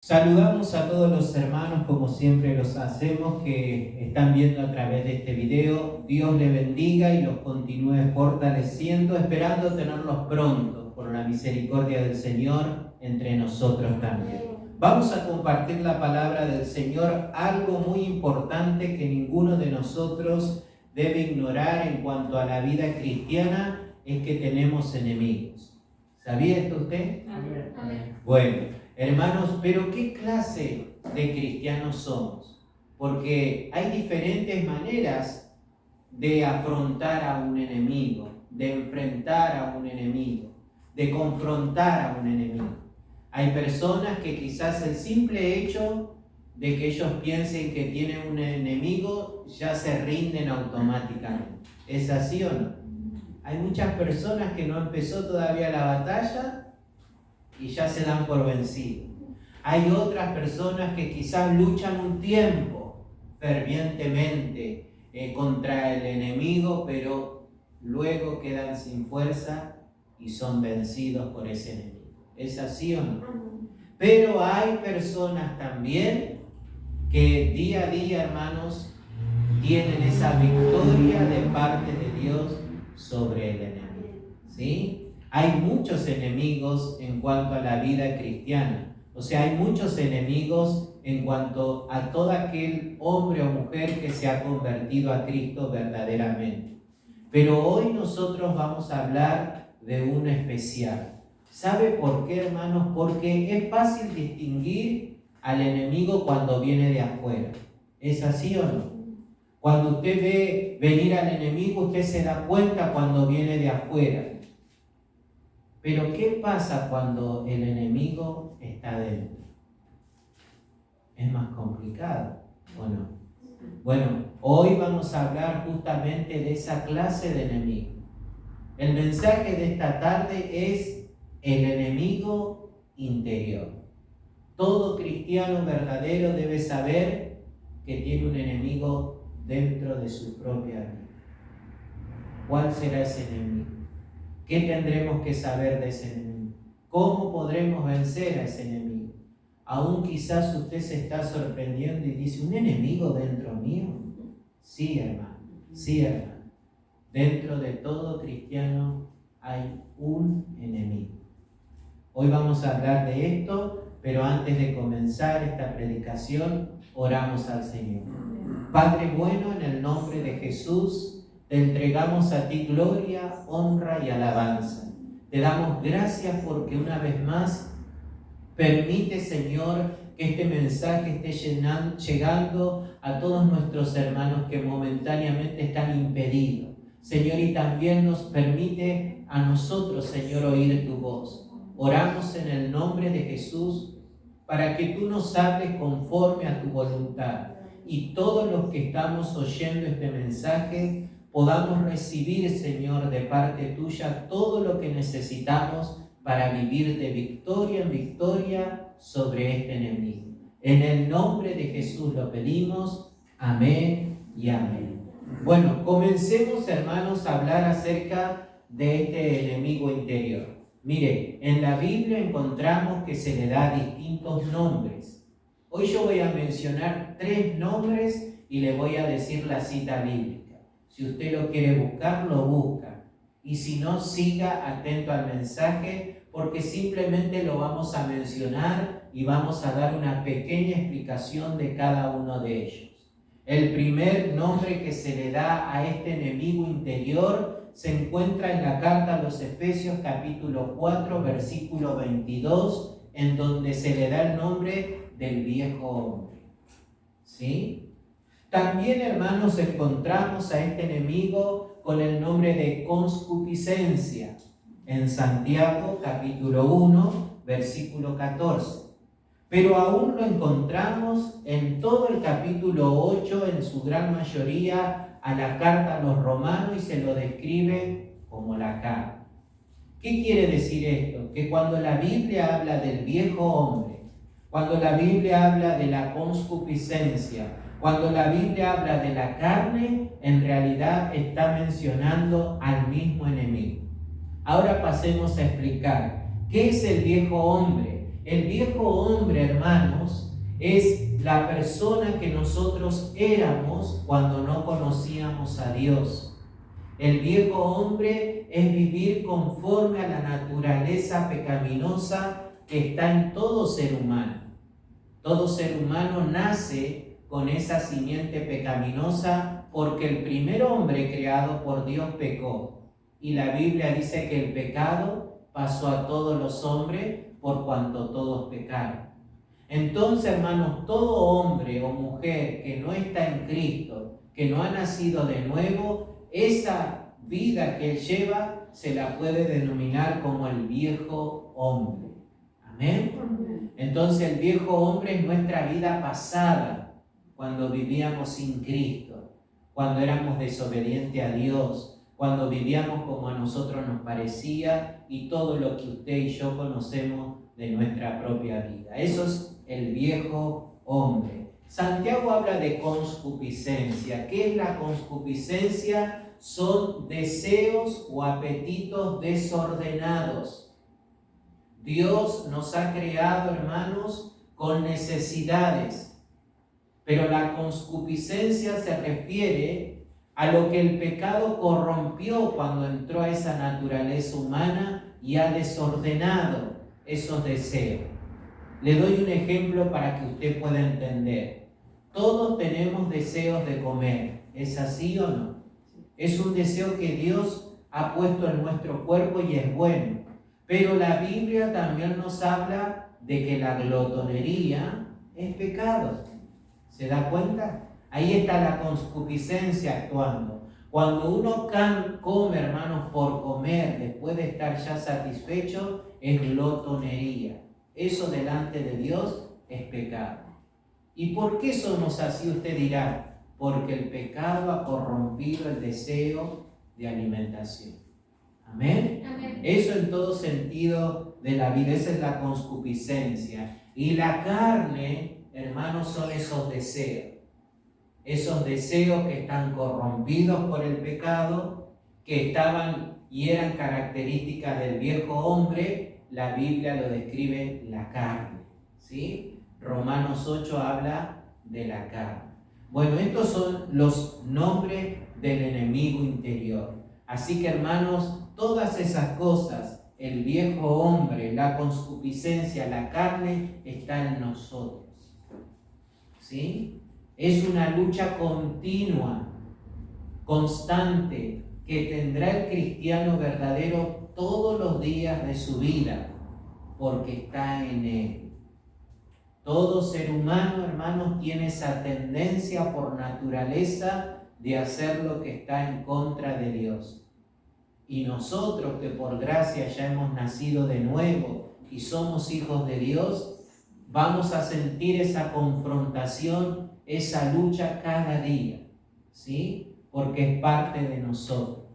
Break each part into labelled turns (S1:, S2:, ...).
S1: Saludamos a todos los hermanos como siempre los hacemos que están viendo a través de este video. Dios les bendiga y los continúe fortaleciendo, esperando tenerlos pronto por la misericordia del Señor entre nosotros también. Vamos a compartir la palabra del Señor, algo muy importante que ninguno de nosotros debe ignorar en cuanto a la vida cristiana, es que tenemos enemigos. ¿Sabía esto usted?
S2: Amén.
S1: Bueno. Hermanos, pero ¿qué clase de cristianos somos? Porque hay diferentes maneras de afrontar a un enemigo, de enfrentar a un enemigo, de confrontar a un enemigo. Hay personas que quizás el simple hecho de que ellos piensen que tienen un enemigo ya se rinden automáticamente. ¿Es así o no? Hay muchas personas que no empezó todavía la batalla y ya se dan por vencidos. Hay otras personas que quizás luchan un tiempo fervientemente contra el enemigo, pero luego quedan sin fuerza y son vencidos por ese enemigo. ¿Es así o no? Pero hay personas también que día a día, hermanos, tienen esa victoria de parte de Dios sobre el enemigo. ¿Sí? Hay muchos enemigos en cuanto a la vida cristiana. O sea, hay muchos enemigos en cuanto a todo aquel hombre o mujer que se ha convertido a Cristo verdaderamente. Pero hoy nosotros vamos a hablar de uno especial. ¿Sabe por qué, hermanos? Porque es fácil distinguir al enemigo cuando viene de afuera. ¿Es así o no? Cuando usted ve venir al enemigo, usted se da cuenta cuando viene de afuera. Pero ¿qué pasa cuando el enemigo está dentro? Es más complicado, ¿o no? Bueno, hoy vamos a hablar justamente de esa clase de enemigo. El mensaje de esta tarde es el enemigo interior. Todo cristiano verdadero debe saber que tiene un enemigo dentro de su propia vida. ¿Cuál será ese enemigo? ¿Qué tendremos que saber de ese enemigo? ¿Cómo podremos vencer a ese enemigo? Aún quizás usted se está sorprendiendo y dice, ¿un enemigo dentro mío? Sí, hermano. Sí, hermano. Dentro de todo cristiano hay un enemigo. Hoy vamos a hablar de esto, pero antes de comenzar esta predicación, oramos al Señor. Padre bueno, en el nombre de Jesús, te entregamos a ti gloria, honra y alabanza. Te damos gracias porque una vez más permite, Señor, que este mensaje esté llegando a todos nuestros hermanos que momentáneamente están impedidos. Señor, y también nos permite a nosotros, Señor, oír tu voz. Oramos en el nombre de Jesús para que tú nos hables conforme a tu voluntad. Y todos los que estamos oyendo este mensaje podamos recibir, Señor, de parte tuya todo lo que necesitamos para vivir de victoria en victoria sobre este enemigo. En el nombre de Jesús lo pedimos. Amén y amén. Bueno, comencemos, hermanos, a hablar acerca de este enemigo interior. Mire, en la Biblia encontramos que se le da distintos nombres. Hoy yo voy a mencionar 3 nombres y le voy a decir la cita bíblica. Si usted lo quiere buscar, lo busca. Y si no, siga atento al mensaje, porque simplemente lo vamos a mencionar y vamos a dar una pequeña explicación de cada uno de ellos. El primer nombre que se le da a este enemigo interior se encuentra en la carta a los Efesios capítulo 4, versículo 22, en donde se le da el nombre del viejo hombre. ¿Sí? También, hermanos, encontramos a este enemigo con el nombre de concupiscencia en Santiago capítulo 1, versículo 14. Pero aún lo encontramos en todo el capítulo 8, en su gran mayoría, a la carta a los romanos, y se lo describe como la carne. ¿Qué quiere decir esto? Que cuando la Biblia habla del viejo hombre, cuando la Biblia habla de la concupiscencia, cuando la Biblia habla de la carne, en realidad está mencionando al mismo enemigo. Ahora pasemos a explicar qué es el viejo hombre. El viejo hombre, hermanos, es la persona que nosotros éramos cuando no conocíamos a Dios. El viejo hombre es vivir conforme a la naturaleza pecaminosa que está en todo ser humano. Todo ser humano nace con esa simiente pecaminosa porque el primer hombre creado por Dios pecó. Y la Biblia dice que el pecado pasó a todos los hombres por cuanto todos pecaron. Entonces, hermanos, todo hombre o mujer que no está en Cristo, que no ha nacido de nuevo, esa vida que él lleva se la puede denominar como el viejo hombre. Amén. Entonces, el viejo hombre es nuestra vida pasada, cuando vivíamos sin Cristo, cuando éramos desobedientes a Dios, cuando vivíamos como a nosotros nos parecía y todo lo que usted y yo conocemos de nuestra propia vida. Eso es el viejo hombre. Santiago habla de concupiscencia. ¿Qué es la concupiscencia? Son deseos o apetitos desordenados. Dios nos ha creado, hermanos, con necesidades, pero la concupiscencia se refiere a lo que el pecado corrompió cuando entró a esa naturaleza humana y ha desordenado esos deseos. Le doy un ejemplo para que usted pueda entender. Todos tenemos deseos de comer, ¿es así o no? Es un deseo que Dios ha puesto en nuestro cuerpo y es bueno. Pero la Biblia también nos habla de que la glotonería es pecado. ¿Se da cuenta? Ahí está la concupiscencia actuando. Cuando uno come, hermanos, por comer, después de estar ya satisfecho, es glotonería. Eso delante de Dios es pecado. ¿Y por qué somos así? Usted dirá, porque el pecado ha corrompido el deseo de alimentación. ¿Amén? Amén. Eso en todo sentido de la vida, esa es la concupiscencia. Y la carne, hermanos, son esos deseos que están corrompidos por el pecado, que estaban y eran características del viejo hombre. La Biblia lo describe la carne, ¿sí? Romanos 8 habla de la carne. Bueno, estos son los nombres del enemigo interior. Así que, hermanos, todas esas cosas, el viejo hombre, la concupiscencia, la carne, está en nosotros, ¿sí? Es una lucha continua, constante, que tendrá el cristiano verdadero todos los días de su vida, porque está en él. Todo ser humano, hermanos, tiene esa tendencia por naturaleza de hacer lo que está en contra de Dios. Y nosotros que por gracia ya hemos nacido de nuevo y somos hijos de Dios, vamos a sentir esa confrontación, esa lucha cada día, ¿sí? Porque es parte de nosotros.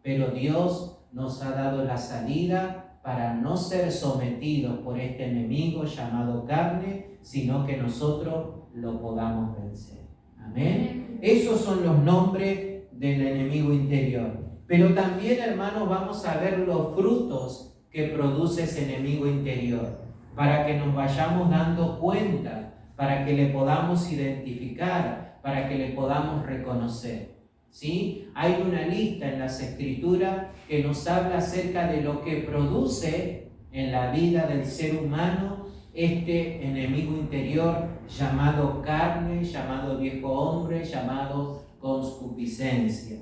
S1: Pero Dios nos ha dado la salida para no ser sometidos por este enemigo llamado carne, sino que nosotros lo podamos vencer. Amén. Esos son los nombres del enemigo interior. Pero también, hermanos, vamos a ver los frutos que produce ese enemigo interior, para que nos vayamos dando cuenta, para que le podamos identificar, para que le podamos reconocer. ¿Sí? Hay una lista en las Escrituras que nos habla acerca de lo que produce en la vida del ser humano este enemigo interior llamado carne, llamado viejo hombre, llamado concupiscencia.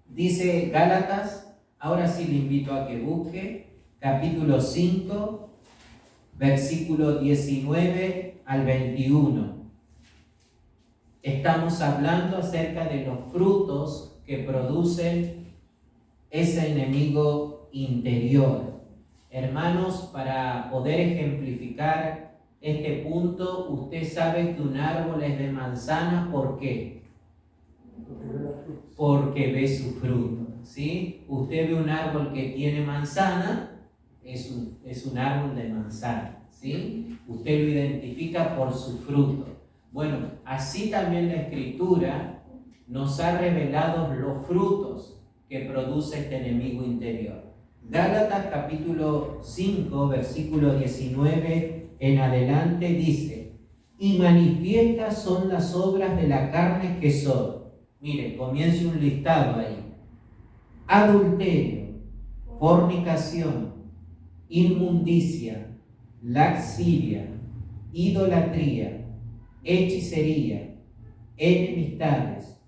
S1: Dice Gálatas, ahora sí le invito a que busque, capítulo 5, versículo 19 al 21. Estamos hablando acerca de los frutos que producen ese enemigo interior. Hermanos, para poder ejemplificar este punto, usted sabe que un árbol es de manzana, ¿por qué? Porque ve su fruto, ¿sí? Usted ve un árbol que tiene manzana, es un árbol de manzana, ¿sí? Usted lo identifica por su fruto. Bueno, así también la Escritura nos ha revelado los frutos que produce este enemigo interior. Gálatas capítulo 5, versículo 19 en adelante dice: y manifiestas son las obras de la carne que son. Mire, comienza un listado ahí: adulterio, fornicación, inmundicia, lascivia, idolatría, hechicería, enemistades,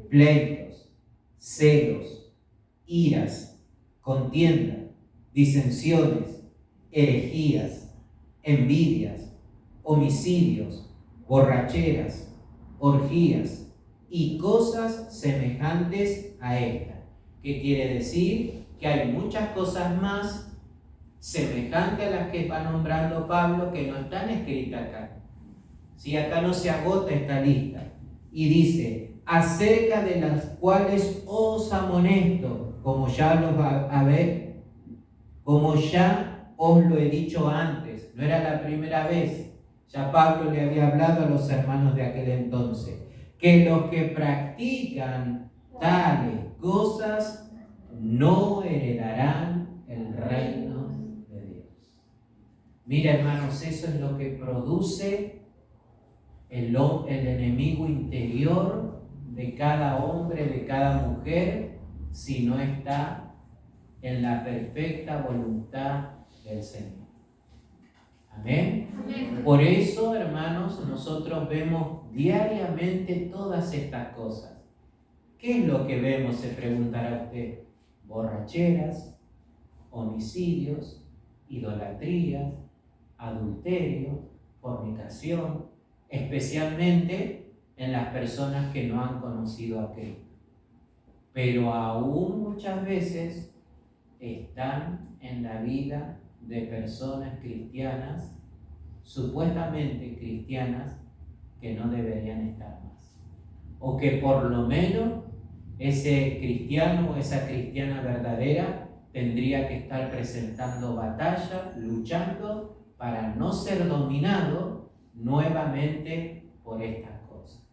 S1: pleitos, celos, iras, contienda, disensiones, herejías, envidias, homicidios, borracheras, orgías y cosas semejantes a esta. ¿Qué quiere decir? Que hay muchas cosas más semejantes a las que va nombrando Pablo que no están escritas acá. Si acá no se agota esta lista. Y dice: acerca de las cuales os amonesto, como ya os lo he dicho antes. No era la primera vez. Ya Pablo le había hablado a los hermanos de aquel entonces, que los que practican tales cosas no heredarán el reino de Dios. Mira, hermanos, eso es lo que produce el enemigo interior de cada hombre, de cada mujer, si no está en la perfecta voluntad del Señor. Amén. Amén. Por eso, hermanos, nosotros vemos diariamente todas estas cosas. ¿Qué es lo que vemos?, se preguntará usted. Borracheras, homicidios, idolatrías, adulterio, fornicación, especialmente en las personas que no han conocido a Cristo. Pero aún muchas veces están en la vida de personas cristianas, supuestamente cristianas, que no deberían estar más. O que por lo menos ese cristiano o esa cristiana verdadera tendría que estar presentando batalla, luchando para no ser dominado nuevamente por estas cosas.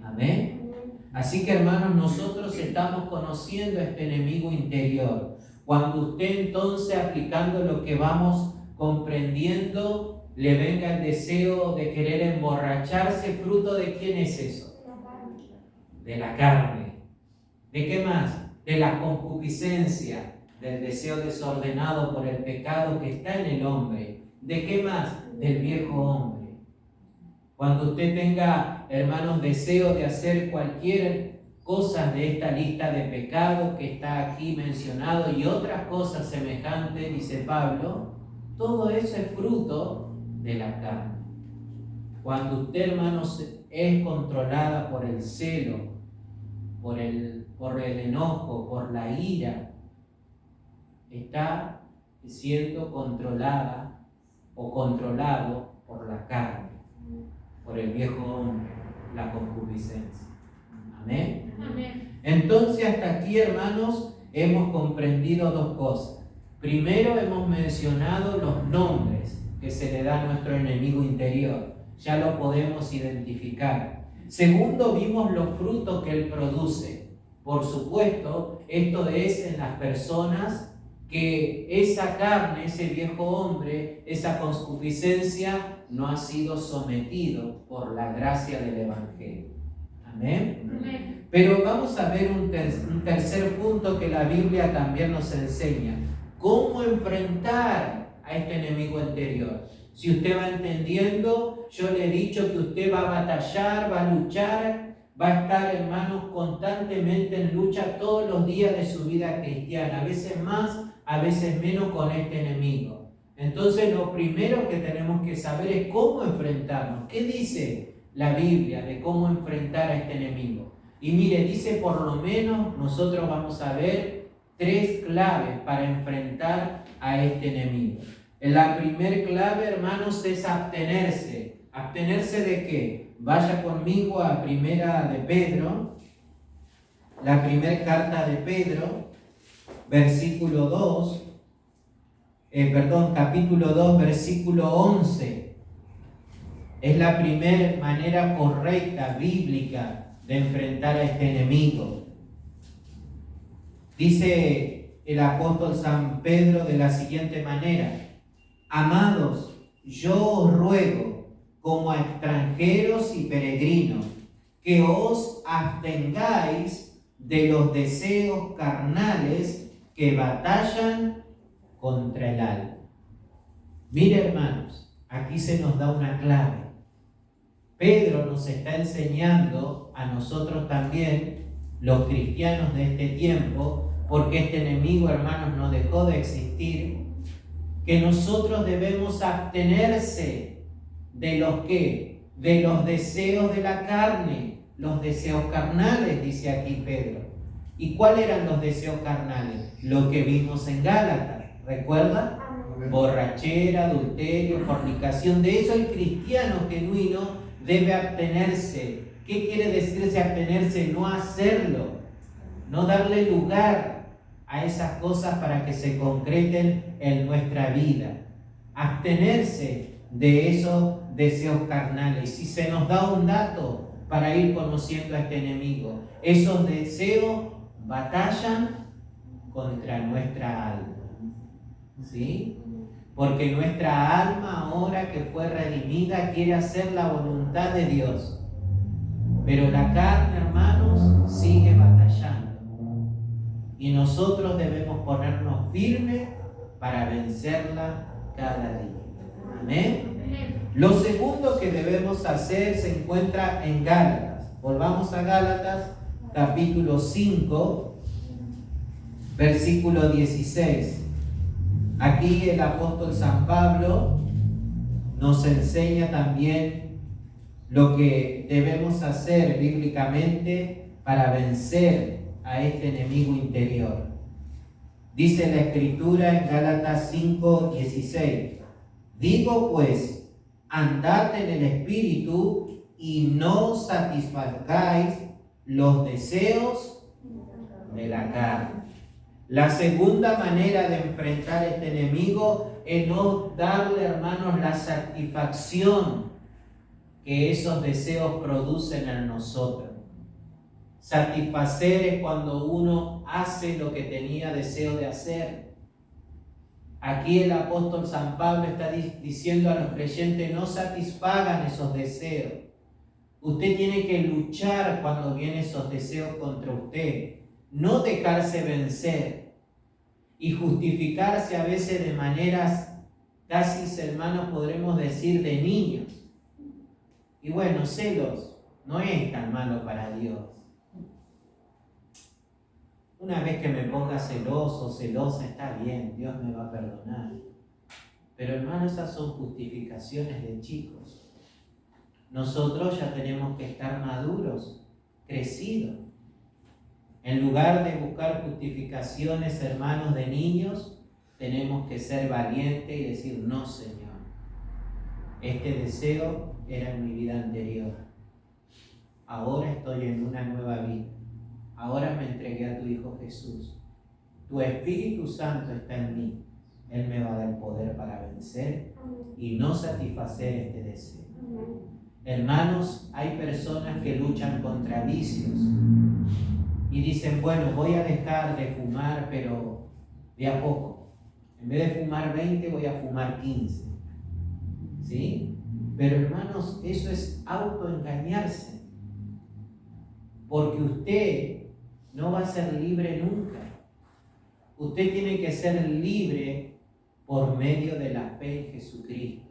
S1: Amén. Así que, hermanos, nosotros estamos conociendo a este enemigo interior. Cuando usted entonces, aplicando lo que vamos comprendiendo, le venga el deseo de querer emborracharse, ¿fruto de quién es eso? De la carne. ¿De qué más? De la concupiscencia, del deseo desordenado por el pecado que está en el hombre. ¿De qué más? Del viejo hombre. Cuando usted tenga, hermanos, deseo de hacer cualquier cosa de esta lista de pecados que está aquí mencionado y otras cosas semejantes, dice Pablo, todo eso es fruto de la carne. Cuando usted, hermanos, es controlada por el celo, por el enojo, por la ira, está siendo controlada o controlado por la carne, por el viejo hombre, la concupiscencia. Amén. Amén. Entonces, hasta aquí, hermanos, hemos comprendido dos cosas. Primero, hemos mencionado los nombres que se le da a nuestro enemigo interior. Ya lo podemos identificar. Segundo, vimos los frutos que él produce. Por supuesto, esto es en las personas que esa carne, ese viejo hombre, esa concupiscencia no ha sido sometido por la gracia del Evangelio. Amén. Amén. Pero vamos a ver un tercer punto que la Biblia también nos enseña. ¿Cómo enfrentar a este enemigo interior? Si usted va entendiendo, yo le he dicho que usted va a batallar, va a luchar, va a estar, hermanos, constantemente en lucha todos los días de su vida cristiana, a veces más, a veces menos con este enemigo. Entonces, lo primero que tenemos que saber es cómo enfrentarnos. ¿Qué dice la Biblia de cómo enfrentar a este enemigo? Y mire, dice por lo menos, nosotros vamos a ver 3 claves para enfrentar a este enemigo. La primer clave, hermanos, es abstenerse. ¿Abstenerse de qué? Vaya conmigo a Primera de Pedro, la primera carta de Pedro, capítulo 2, versículo 11. Es la primera manera correcta, bíblica, de enfrentar a este enemigo. Dice el apóstol San Pedro de la siguiente manera: amados, yo os ruego, como a extranjeros y peregrinos, que os abstengáis de los deseos carnales que batallan contra el alma. Mire, hermanos, aquí se nos da una clave. Pedro nos está enseñando a nosotros también, los cristianos de este tiempo, porque este enemigo, hermanos, no dejó de existir, que nosotros debemos abstenerse de los que, de los deseos de la carne, los deseos carnales, dice aquí Pedro. ¿Y cuáles eran los deseos carnales? Lo que vimos en Gálatas, ¿recuerdan? Borrachera, adulterio, fornicación. De eso el cristiano genuino debe abstenerse. ¿Qué quiere decirse abstenerse? No hacerlo, no darle lugar a esas cosas para que se concreten en nuestra vida. Abstenerse de esos deseos carnales. Si se nos da un dato para ir conociendo a este enemigo, esos deseos batallan contra nuestra alma. ¿Sí? Porque nuestra alma, ahora que fue redimida, quiere hacer la voluntad de Dios. Pero la carne, hermanos, sigue batallando. Y nosotros debemos ponernos firmes para vencerla cada día. Amén. Lo segundo que debemos hacer se encuentra en Gálatas. Volvamos a Gálatas, capítulo 5, versículo 16. Aquí el apóstol San Pablo nos enseña también lo que debemos hacer bíblicamente para vencer a este enemigo interior. Dice la Escritura en Gálatas 5:16: digo pues, andad en el Espíritu y no satisfagáis los deseos de la carne. La segunda manera de enfrentar a este enemigo es no darle, hermanos, la satisfacción que esos deseos producen en nosotros. Satisfacer es cuando uno hace lo que tenía deseo de hacer. Aquí el apóstol San Pablo está diciendo a los creyentes: no satisfagan esos deseos. Usted tiene que luchar cuando vienen esos deseos contra usted. No dejarse vencer y justificarse a veces de maneras casi, hermanos, podremos decir de niños. Y bueno, celos no es tan malo para Dios. Una vez que me ponga celoso, celosa, está bien, Dios me va a perdonar. Pero hermanos, esas son justificaciones de chicos. Nosotros ya tenemos que estar maduros, crecidos. En lugar de buscar justificaciones, hermanos, de niños, tenemos que ser valientes y decir: no, Señor, este deseo era en mi vida anterior. Ahora estoy en una nueva vida. Ahora me entregué a tu Hijo Jesús. Tu Espíritu Santo está en mí. Él me va a dar poder para vencer y no satisfacer este deseo. Hermanos, hay personas que luchan contra vicios y dicen: bueno, voy a dejar de fumar, pero de a poco. En vez de fumar 20, voy a fumar 15. ¿Sí? Pero hermanos, eso es autoengañarse. Porque usted no va a ser libre nunca. Usted tiene que ser libre por medio de la fe en Jesucristo.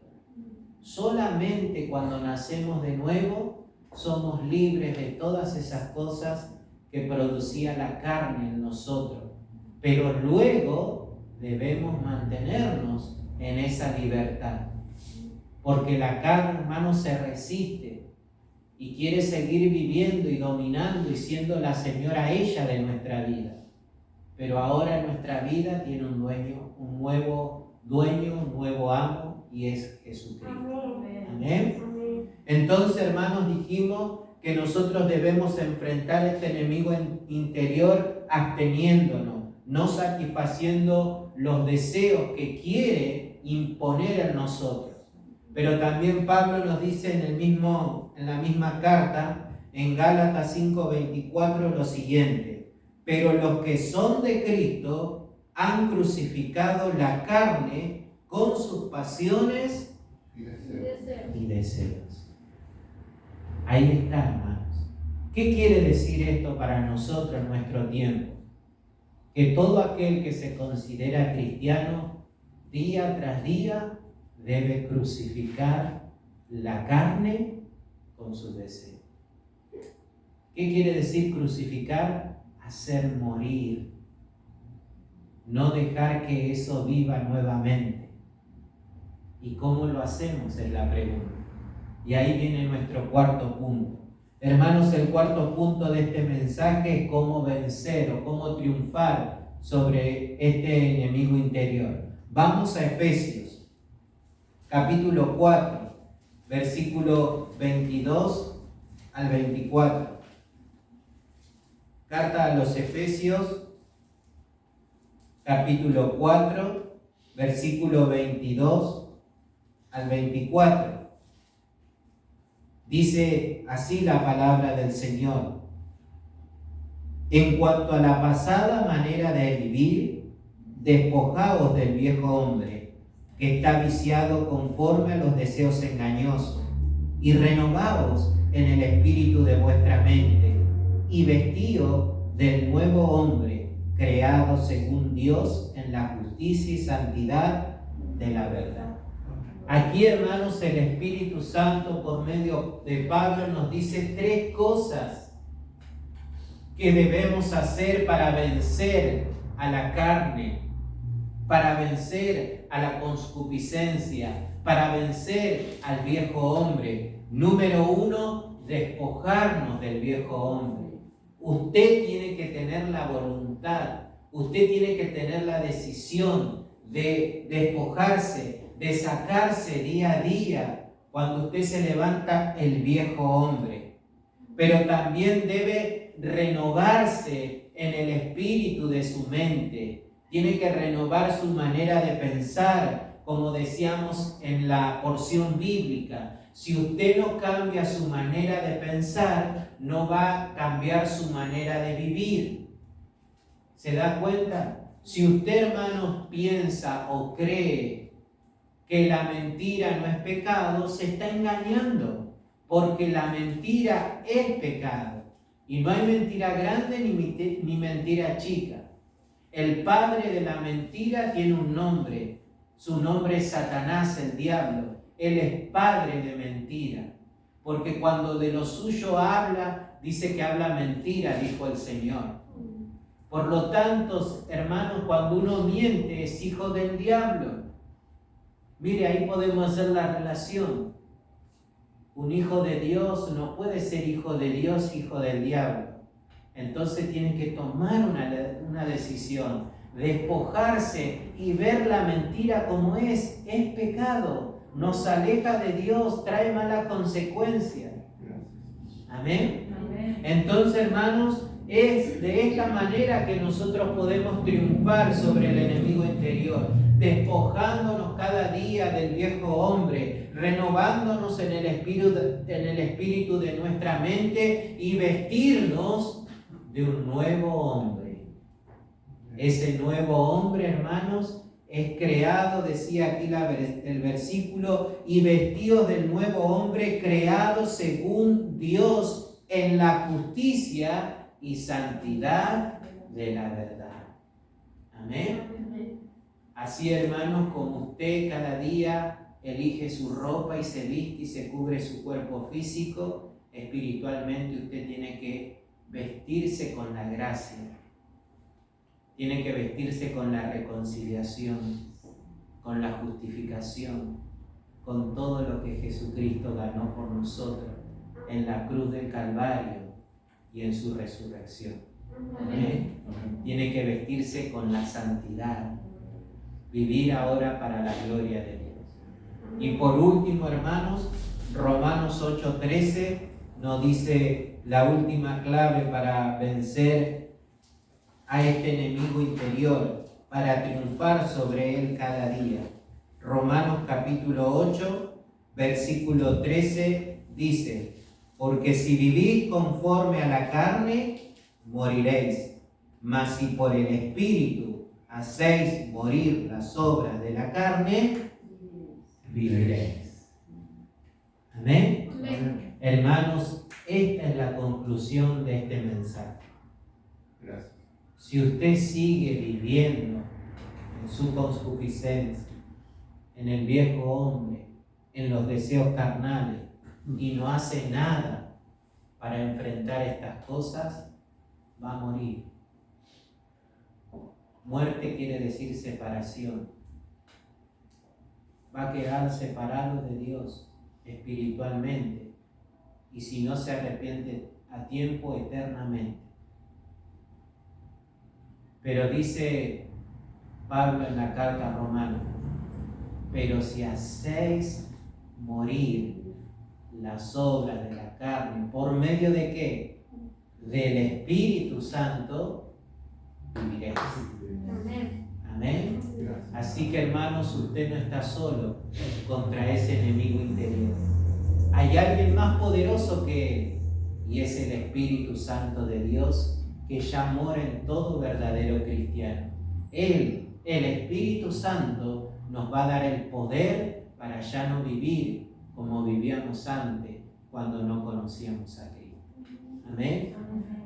S1: Solamente cuando nacemos de nuevo somos libres de todas esas cosas que producía la carne en nosotros. Pero luego debemos mantenernos en esa libertad. Porque la carne, hermanos, se resiste y quiere seguir viviendo y dominando y siendo la señora ella de nuestra vida. Pero ahora nuestra vida tiene un dueño, un nuevo amo, y es Jesucristo. Amén. Entonces, hermanos, dijimos que nosotros debemos enfrentar este enemigo interior absteniendo, no satisfaciendo los deseos que quiere imponer en nosotros. Pero también Pablo nos dice en la misma carta, en Gálatas 5:24, lo siguiente: pero los que son de Cristo han crucificado la carne con sus pasiones y deseos. Ahí está, hermanos. ¿Qué quiere decir esto para nosotros en nuestro tiempo? Que todo aquel que se considera cristiano, día tras día, debe crucificar la carne con sus deseos. ¿Qué quiere decir crucificar? Hacer morir. No dejar que eso viva nuevamente. ¿Y cómo lo hacemos? Es la pregunta. Y ahí viene nuestro cuarto punto. Hermanos, el cuarto punto de este mensaje es cómo vencer o cómo triunfar sobre este enemigo interior. Vamos a Efesios, capítulo 4, versículo 22 al 24. Carta a los Efesios, capítulo 4, versículo 22 al 24. Dice así la palabra del Señor: en cuanto a la pasada manera de vivir, despojaos del viejo hombre, que está viciado conforme a los deseos engañosos, y renovaos en el espíritu de vuestra mente, y vestíos del nuevo hombre, creado según Dios en la justicia y santidad de la verdad. Aquí, hermanos, el Espíritu Santo, por medio de Pablo, nos dice tres cosas que debemos hacer para vencer a la carne, para vencer a la concupiscencia, para vencer al viejo hombre. Número 1, despojarnos del viejo hombre. Usted tiene que tener la voluntad, usted tiene que tener la decisión de despojarse, de sacarse día a día cuando usted se levanta el viejo hombre. Pero también debe renovarse en el espíritu de su mente. Tiene que renovar su manera de pensar, como decíamos en la porción bíblica. Si usted no cambia su manera de pensar, no va a cambiar su manera de vivir. ¿Se da cuenta? Si usted, hermanos, piensa o cree que la mentira no es pecado, se está engañando, porque la mentira es pecado. Y no hay mentira grande ni mentira chica. El padre de la mentira tiene un nombre. Su nombre es Satanás, el diablo. Él es padre de mentira. Porque cuando de lo suyo habla, dice que habla mentira, dijo el Señor. Por lo tanto, hermanos, cuando uno miente, es hijo del diablo. Mire, ahí podemos hacer la relación. Un hijo de Dios no puede ser hijo de Dios, hijo del diablo. Entonces tiene que tomar una decisión, despojarse y ver la mentira como es pecado, nos aleja de Dios, trae mala consecuencia. Amén. Entonces, hermanos, es de esta manera que nosotros podemos triunfar sobre el enemigo interior, despojándonos cada día del viejo hombre, renovándonos en el espíritu de nuestra mente y vestirnos de un nuevo hombre. Ese nuevo hombre, hermanos, es creado, decía aquí el versículo, y vestidos del nuevo hombre creado según Dios en la justicia y santidad de la verdad. Amén. Así, hermanos, como usted cada día elige su ropa y se viste y se cubre su cuerpo físico, espiritualmente usted tiene que vestirse con la gracia. Tiene que vestirse con la reconciliación, con la justificación, con todo lo que Jesucristo ganó por nosotros en la cruz del Calvario y en su resurrección. Amén. Tiene que vestirse con la santidad, vivir ahora para la gloria de Dios. Y por último, hermanos, Romanos 8:13 nos dice la última clave para vencer a este enemigo interior, para triunfar sobre él cada día. Romanos capítulo 8, versículo 13 dice: porque si vivís conforme a la carne, moriréis, mas si por el Espíritu hacéis morir las obras de la carne, viviréis. Amén.
S2: Amén.
S1: Hermanos, esta es la conclusión de este mensaje.
S3: Gracias.
S1: Si usted sigue viviendo en su concupiscencia, en el viejo hombre, en los deseos carnales, y no hace nada para enfrentar estas cosas, va a morir. Muerte quiere decir separación. Va a quedar separado de Dios espiritualmente, y si no se arrepiente a tiempo, eternamente. Pero dice Pablo en la carta a Romanos, pero si hacéis morir las obras de la carne, ¿por medio de qué? Del Espíritu Santo, viviréis.
S2: Amén.
S1: Amén.
S3: Gracias.
S1: Así que, hermanos, usted no está solo contra ese enemigo interior. Hay alguien más poderoso que él, y es el Espíritu Santo de Dios, que ya mora en todo verdadero cristiano. Él, el Espíritu Santo, nos va a dar el poder para ya no vivir como vivíamos antes, cuando no conocíamos a Cristo. Amén.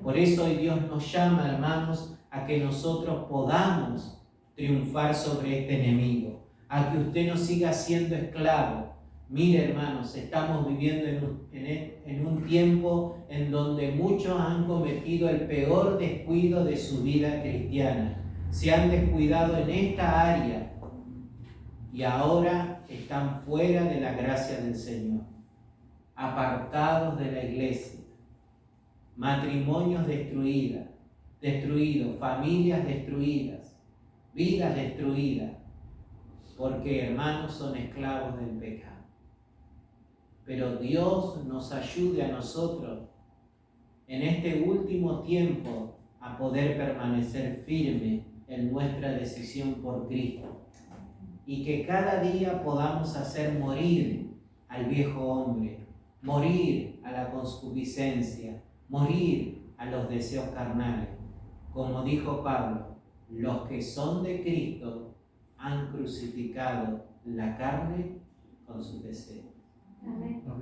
S1: Por eso hoy Dios nos llama, hermanos, a que nosotros podamos triunfar sobre este enemigo, a que usted no siga siendo esclavo. Mire, hermanos, estamos viviendo en un tiempo en donde muchos han cometido el peor descuido de su vida cristiana. Se han descuidado en esta área y ahora están fuera de la gracia del Señor, apartados de la iglesia, matrimonios destruidos, familias destruidas, vidas destruidas, porque, hermanos, son esclavos del pecado. Pero Dios nos ayude a nosotros en este último tiempo a poder permanecer firme en nuestra decisión por Cristo, y que cada día podamos hacer morir al viejo hombre, morir a la concupiscencia, morir a los deseos carnales. Como dijo Pablo, los que son de Cristo han crucificado la carne con sus deseos,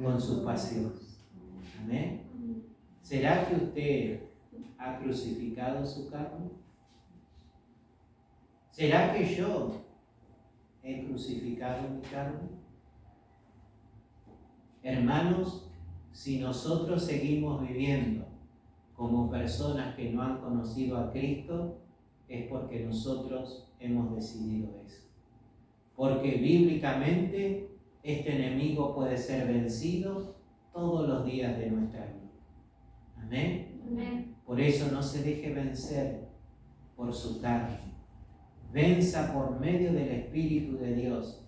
S1: con sus pasiones. Amén. ¿Será que usted ha crucificado su carne? ¿Será que yo he crucificado mi carne? Hermanos, si nosotros seguimos viviendo como personas que no han conocido a Cristo, es porque nosotros hemos decidido eso. Porque bíblicamente este enemigo puede ser vencido todos los días de nuestra vida. Amén.
S2: Amén.
S1: Por eso no se deje vencer por su carne. Venza por medio del Espíritu de Dios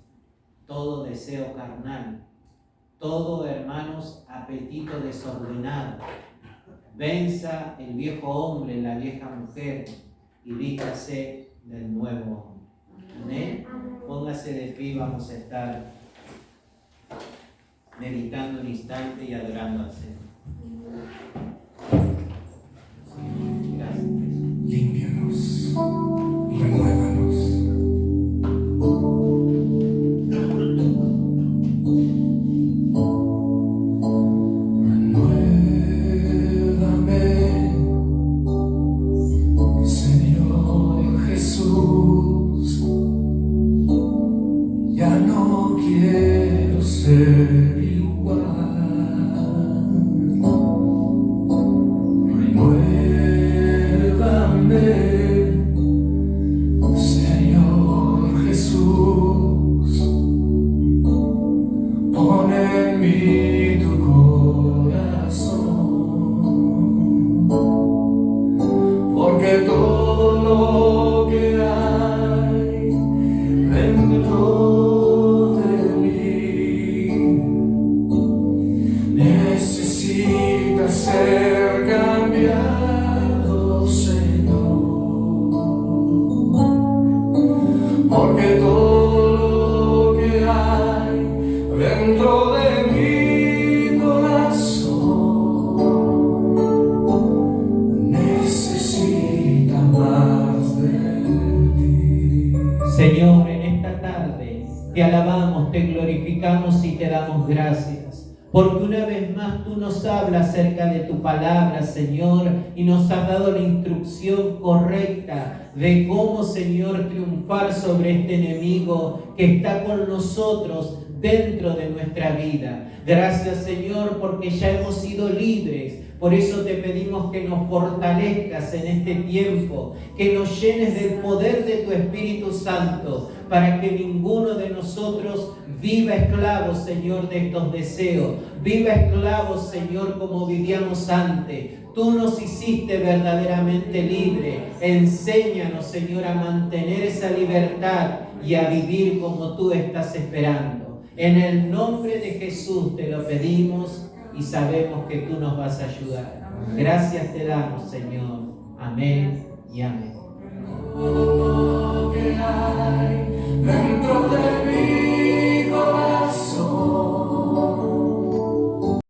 S1: todo deseo carnal, todo, hermanos, apetito desordenado. Venza el viejo hombre, la vieja mujer, y vístase del nuevo hombre. Amén. Póngase de pie y vamos a estar meditando un instante y adorando al Señor. Gracias, Jesús.
S4: Límpianos, renuévanos. Renuévame, Señor Jesús. Ya no quiero ser igual. Señor Jesús, pon en mí tu corazón, porque todo lo que hay dentro de mí necesita ser cambiado, Señor. Porque todo lo que hay dentro de mi corazón necesita más de ti.
S1: porque una vez más tú nos hablas acerca de tu palabra, Señor, y nos has dado la instrucción correcta de cómo, Señor, triunfar sobre este enemigo que está con nosotros dentro de nuestra vida. Gracias, Señor, porque ya hemos sido libres. Por eso te pedimos que nos fortalezcas en este tiempo, que nos llenes del poder de tu Espíritu Santo, para que ninguno de nosotros viva esclavo, Señor, de estos deseos. Viva esclavo, Señor, como vivíamos antes. Tú nos hiciste verdaderamente libres. Enséñanos, Señor, a mantener esa libertad y a vivir como tú estás esperando. En el nombre de Jesús te lo pedimos y sabemos que tú nos vas a ayudar. Gracias te damos, Señor. Amén y amén.
S4: Dentro